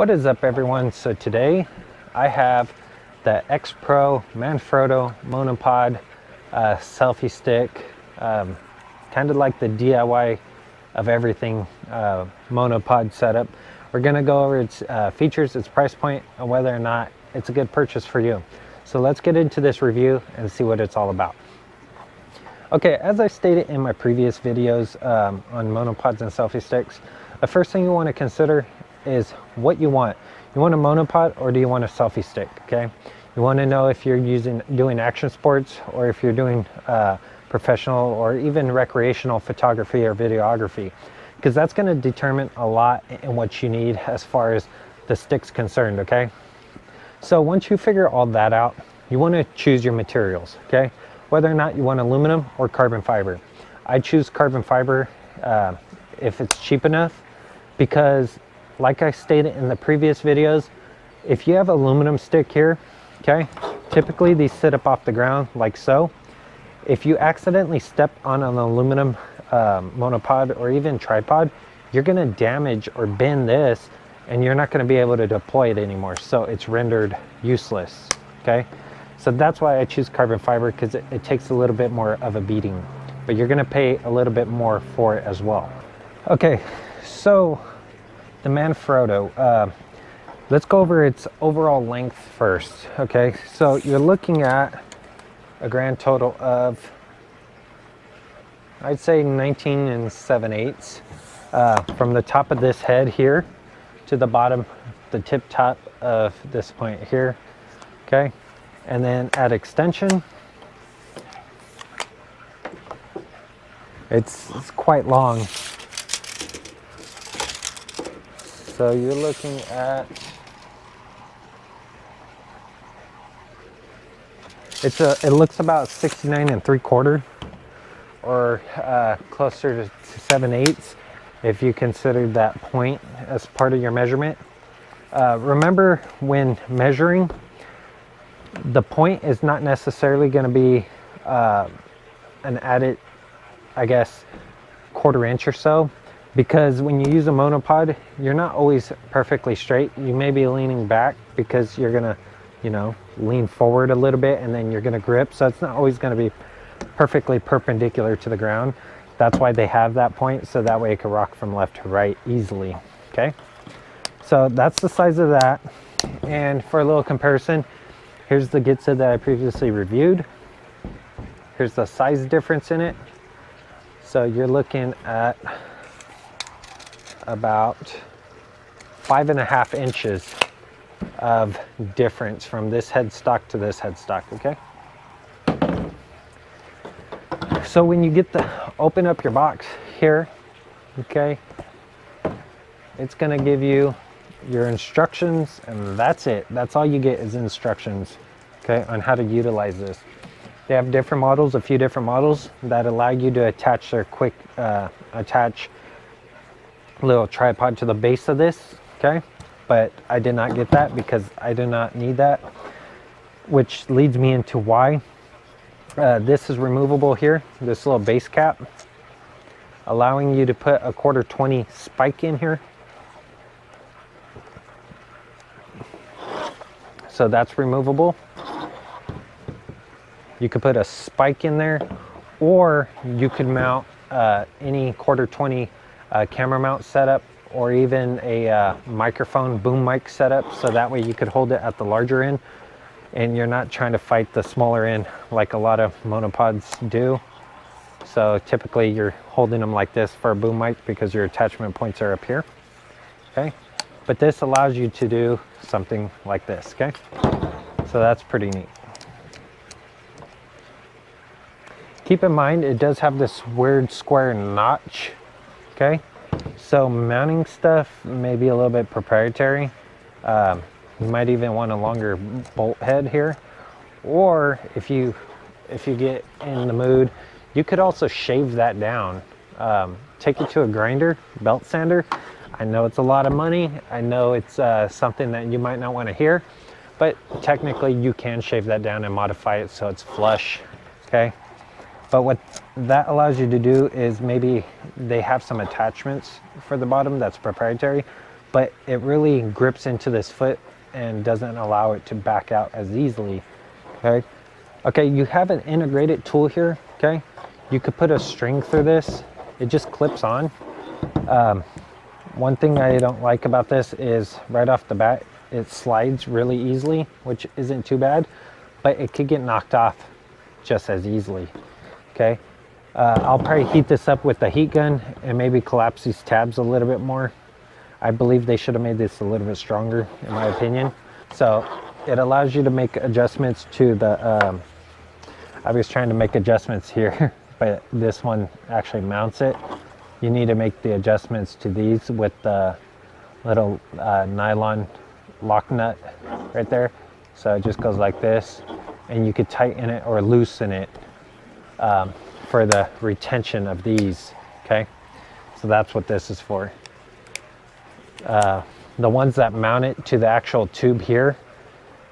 What is up, everyone? So today I have the XPRO Manfrotto Monopod selfie stick, kind of like the DIY of everything monopod setup. We're going to go over its features, its price point, and whether or not it's a good purchase for you. So let's get into this review and see what it's all about. Okay, as I stated in my previous videos on monopods and selfie sticks, the first thing you want to consider is what you want. You want a monopod or do you want a selfie stick? Okay, you want to know if you're doing action sports or if you're doing professional or even recreational photography or videography, because that's going to determine a lot in what you need as far as the stick's concerned. Okay, so once you figure all that out, you want to choose your materials. Okay, whether or not you want aluminum or carbon fiber. I choose carbon fiber if it's cheap enough, because like I stated in the previous videos, if you have aluminum stick here, okay, typically these sit up off the ground like so. If you accidentally step on an aluminum monopod or even tripod, you're going to damage or bend this and you're not going to be able to deploy it anymore, so it's rendered useless. Okay, so that's why I choose carbon fiber, because it takes a little bit more of a beating, but you're going to pay a little bit more for it as well. Okay, so the Manfrotto, let's go over its overall length first. Okay, so you're looking at a grand total of, I'd say 19 7/8 from the top of this head here to the bottom, the tip top of this point here. Okay, and then at extension, it's quite long. So you're looking at, it looks about 69 3/4 or closer to 7/8 if you consider that point as part of your measurement. Remember, when measuring, the point is not necessarily going to be an added, I guess, 1/4 inch or so, because when you use a monopod, you're not always perfectly straight. You may be leaning back because you're gonna, you know, lean forward a little bit and then you're gonna grip, so it's not always going to be perfectly perpendicular to the ground. That's why they have that point, so that way it can rock from left to right easily. Okay, so that's the size of that. And for a little comparison, here's the Gitza that I previously reviewed. Here's the size difference in it. So you're looking at about 5.5 inches of difference from this headstock to this headstock. Okay, so when you open up your box here, okay, it's going to give you your instructions, and that's it. That's all you get is instructions, okay, on how to utilize this. They have different models, a few different models that allow you to attach their quick attach little tripod to the base of this. Okay, but I did not get that because I do not need that, which leads me into why this is removable here, this little base cap, allowing you to put a 1/4 spike in here. So that's removable. You could put a spike in there, or you could mount any 1/4 camera mount setup, or even a microphone boom mic setup, so that way you could hold it at the larger end and you're not trying to fight the smaller end like a lot of monopods do. So typically you're holding them like this for a boom mic because your attachment points are up here. Okay, but this allows you to do something like this. Okay, so that's pretty neat. Keep in mind, it does have this weird square notch. Okay, so mounting stuff may be a little bit proprietary. You might even want a longer bolt head here, or if you get in the mood, you could also shave that down. Take it to a grinder, belt sander. I know it's a lot of money. I know it's something that you might not want to hear, but technically you can shave that down and modify it so it's flush. Okay, but what that allows you to do is, maybe they have some attachments for the bottom that's proprietary. but it really grips into this foot and doesn't allow it to back out as easily. Okay. Okay, you have an integrated tool here. Okay, you could put a string through this. It just clips on. One thing I don't like about this is right off the bat, it slides really easily, which isn't too bad, but it could get knocked off just as easily. Okay, I'll probably heat this up with the heat gun and maybe collapse these tabs a little bit more. I believe they should have made this a little bit stronger, in my opinion. So it allows you to make adjustments to the, I was trying to make adjustments here, but this one actually mounts it. You need to make the adjustments to these with the little nylon lock nut right there. So it just goes like this, and you could tighten it or loosen it for the retention of these. Okay, so that's what this is for. The ones that mount it to the actual tube here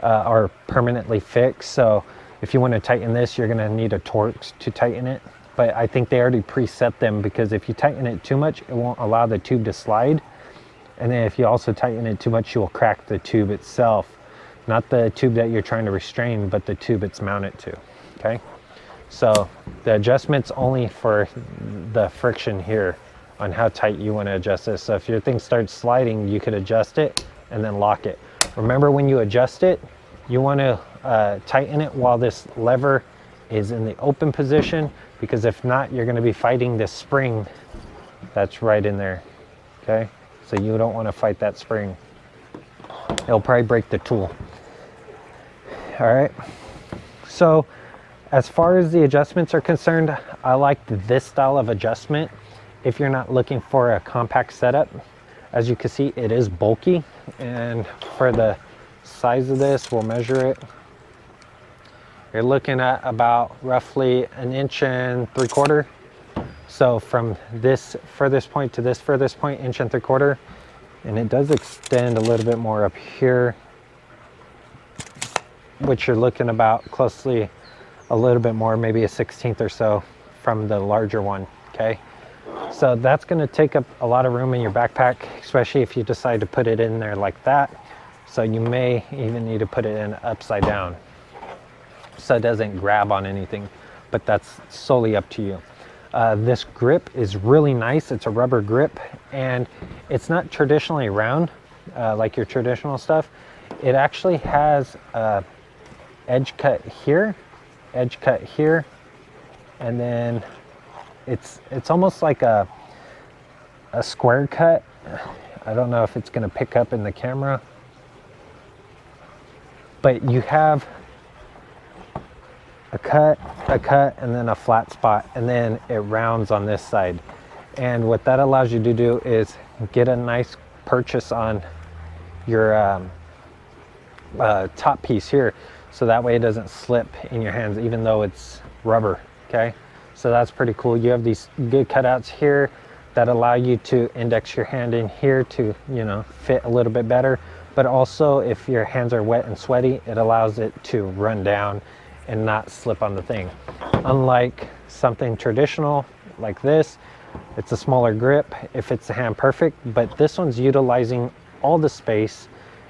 are permanently fixed. So if you want to tighten this, you're going to need a Torx to tighten it. But I think they already preset them, because if you tighten it too much, it won't allow the tube to slide. And then if you also tighten it too much, you'll crack the tube itself. Not the tube that you're trying to restrain, but the tube it's mounted to. Okay, so the adjustment's only for the friction here on how tight you want to adjust this. So if your thing starts sliding, you could adjust it and then lock it. Remember, when you adjust it, you want to tighten it while this lever is in the open position, because if not, you're going to be fighting this spring that's right in there. Okay, so you don't want to fight that spring. It'll probably break the tool. All right, so as far as the adjustments are concerned, I like this style of adjustment if you're not looking for a compact setup. As you can see, it is bulky, and for the size of this, we'll measure it. You're looking at about roughly 1.75 inches. So from this furthest point to this furthest point, 1.75 inches, and it does extend a little bit more up here, which you're looking about closely a little bit more, maybe a 1/16 or so from the larger one. Okay, so that's going to take up a lot of room in your backpack, especially if you decide to put it in there like that. So you may even need to put it in upside down so it doesn't grab on anything, but that's solely up to you. This grip is really nice. It's a rubber grip, and it's not traditionally round like your traditional stuff. It actually has edge cut here, and then it's almost like a square cut. I don't know if it's going to pick up in the camera, but you have a cut, and then a flat spot, and then it rounds on this side. And what that allows you to do is get a nice purchase on your top piece here, so that way it doesn't slip in your hands, even though it's rubber. Okay, so that's pretty cool. You have these good cutouts here that allow you to index your hand in here to, you know, fit a little bit better. But also, if your hands are wet and sweaty, it allows it to run down and not slip on the thing. Unlike something traditional like this, it's a smaller grip if it's a hand perfect, but this one's utilizing all the space,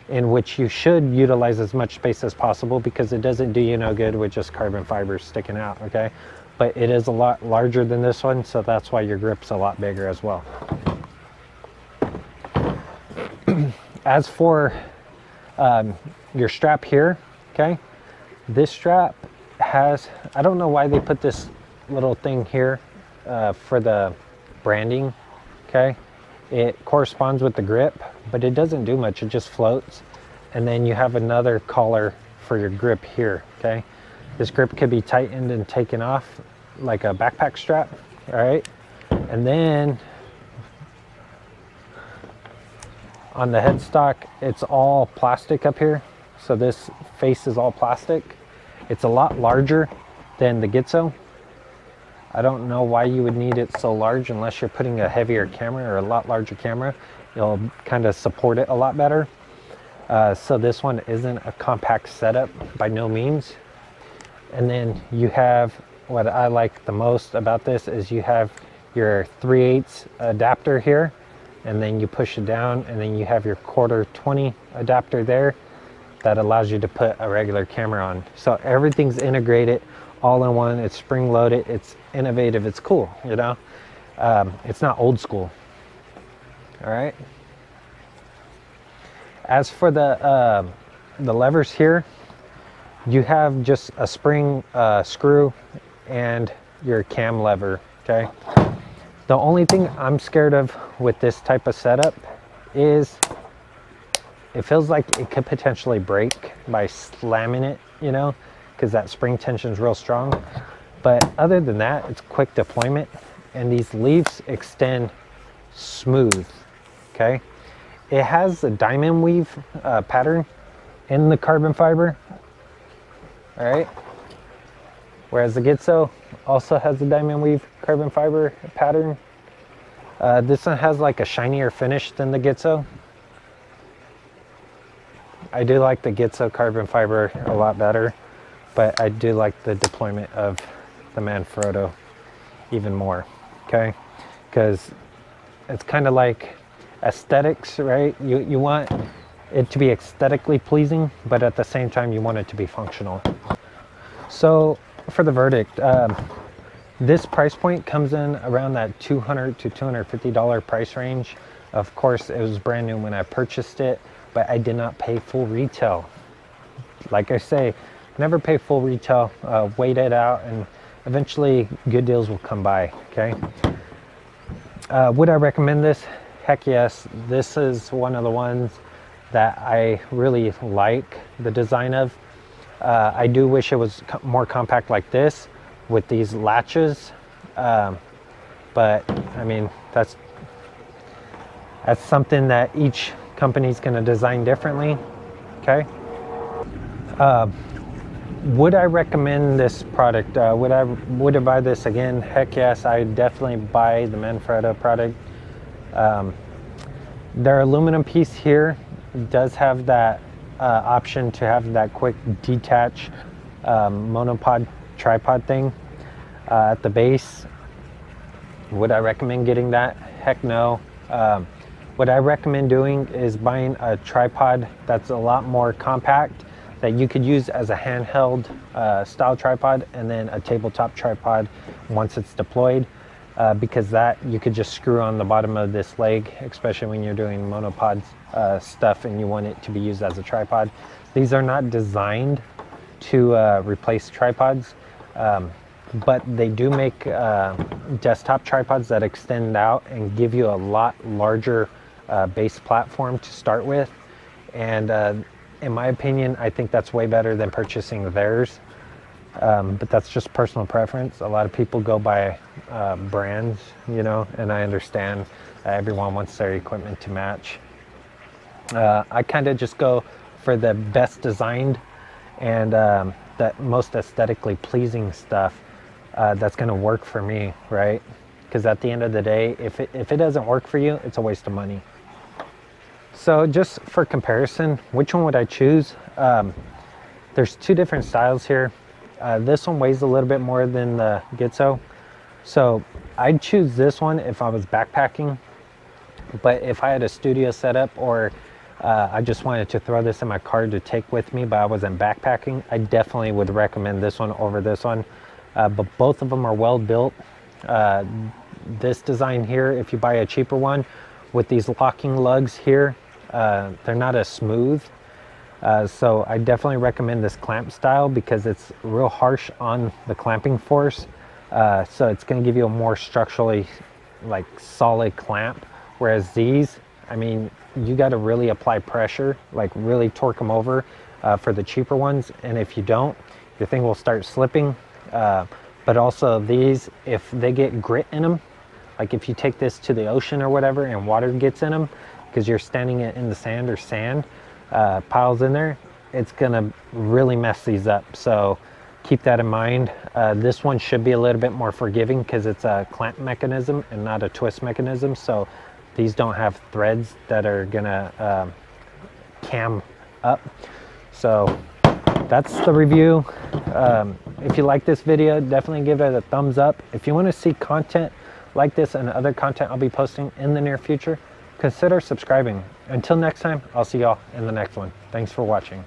in which you should utilize as much space as possible, because it doesn't do you no good with just carbon fibers sticking out. Okay, but it is a lot larger than this one, so that's why your grip's a lot bigger as well. As for your strap here, okay, this strap has, I don't know why they put this little thing here for the branding. Okay, it corresponds with the grip, but it doesn't do much. It just floats. And then you have another collar for your grip here. Okay, this grip could be tightened and taken off like a backpack strap. All right, and then on the headstock, it's all plastic up here. So this face is all plastic. It's a lot larger than the Gitzo. I don't know why you would need it so large unless you're putting a heavier camera or a lot larger camera. It'll kind of support it a lot better. So this one isn't a compact setup by no means. And then you have, what I like the most about this is you have your 3/8 adapter here and then you push it down, and then you have your 1/4-20 adapter there that allows you to put a regular camera on. So everything's integrated all in one. It's spring loaded, it's innovative, it's cool, you know. It's not old school. All right. As for the levers here, you have just a spring screw and your cam lever, okay? The only thing I'm scared of with this type of setup is it feels like it could potentially break by slamming it, you know, because that spring tension is real strong. But other than that, it's quick deployment, and these leaves extend smooth, okay? It has a diamond weave pattern in the carbon fiber, all right? Whereas the Gitzo also has a diamond weave carbon fiber pattern. This one has like a shinier finish than the Gitzo. I do like the Gitzo carbon fiber a lot better, but I do like the deployment of the Manfrotto even more, okay? Because it's kind of like aesthetics, right? You want it to be aesthetically pleasing, but at the same time you want it to be functional. So for the verdict, this price point comes in around that $200 to $250 price range. Of course, it was brand new when I purchased it, but I did not pay full retail. Like I say, never pay full retail, wait it out, and eventually good deals will come by, okay? Would I recommend this? Heck yes. This is one of the ones that I really like the design of. I do wish it was more compact like this with these latches, but I mean, that's something that each company's going to design differently, okay? Would I recommend this product? Would I buy this again? Heck yes, I definitely buy the Manfrotto product. Their aluminum piece here does have that option to have that quick detach monopod tripod thing at the base. Would I recommend getting that? Heck no. What I recommend doing is buying a tripod that's a lot more compact, that you could use as a handheld style tripod, and then a tabletop tripod once it's deployed, because that you could just screw on the bottom of this leg, especially when you're doing monopod stuff and you want it to be used as a tripod. These are not designed to replace tripods, but they do make desktop tripods that extend out and give you a lot larger base platform to start with. And in my opinion, I think that's way better than purchasing theirs. But that's just personal preference. A lot of people go by brands, you know, and I understand everyone wants their equipment to match. I kind of just go for the best designed and the most aesthetically pleasing stuff that's going to work for me, right? Because at the end of the day, if it doesn't work for you, it's a waste of money. So just for comparison, which one would I choose? There's two different styles here. This one weighs a little bit more than the Gitzo, so I'd choose this one if I was backpacking. But if I had a studio setup, or I just wanted to throw this in my car to take with me, but I wasn't backpacking, I definitely would recommend this one over this one. But both of them are well built. This design here, if you buy a cheaper one with these locking lugs here, they're not as smooth. So I definitely recommend this clamp style because it's real harsh on the clamping force. So it's going to give you a more structurally like solid clamp. Whereas these, I mean, you got to really apply pressure, like really torque them over for the cheaper ones. And if you don't, your thing will start slipping. But also these, if they get grit in them, like if you take this to the ocean or whatever and water gets in them, because you're standing in the sand or sand piles in there, it's gonna really mess these up. So keep that in mind. This one should be a little bit more forgiving because it's a clamp mechanism and not a twist mechanism. So these don't have threads that are gonna cam up. So that's the review. If you like this video, definitely give it a thumbs up. If you want to see content like this and other content I'll be posting in the near future, consider subscribing. Until next time, I'll see y'all in the next one. Thanks for watching.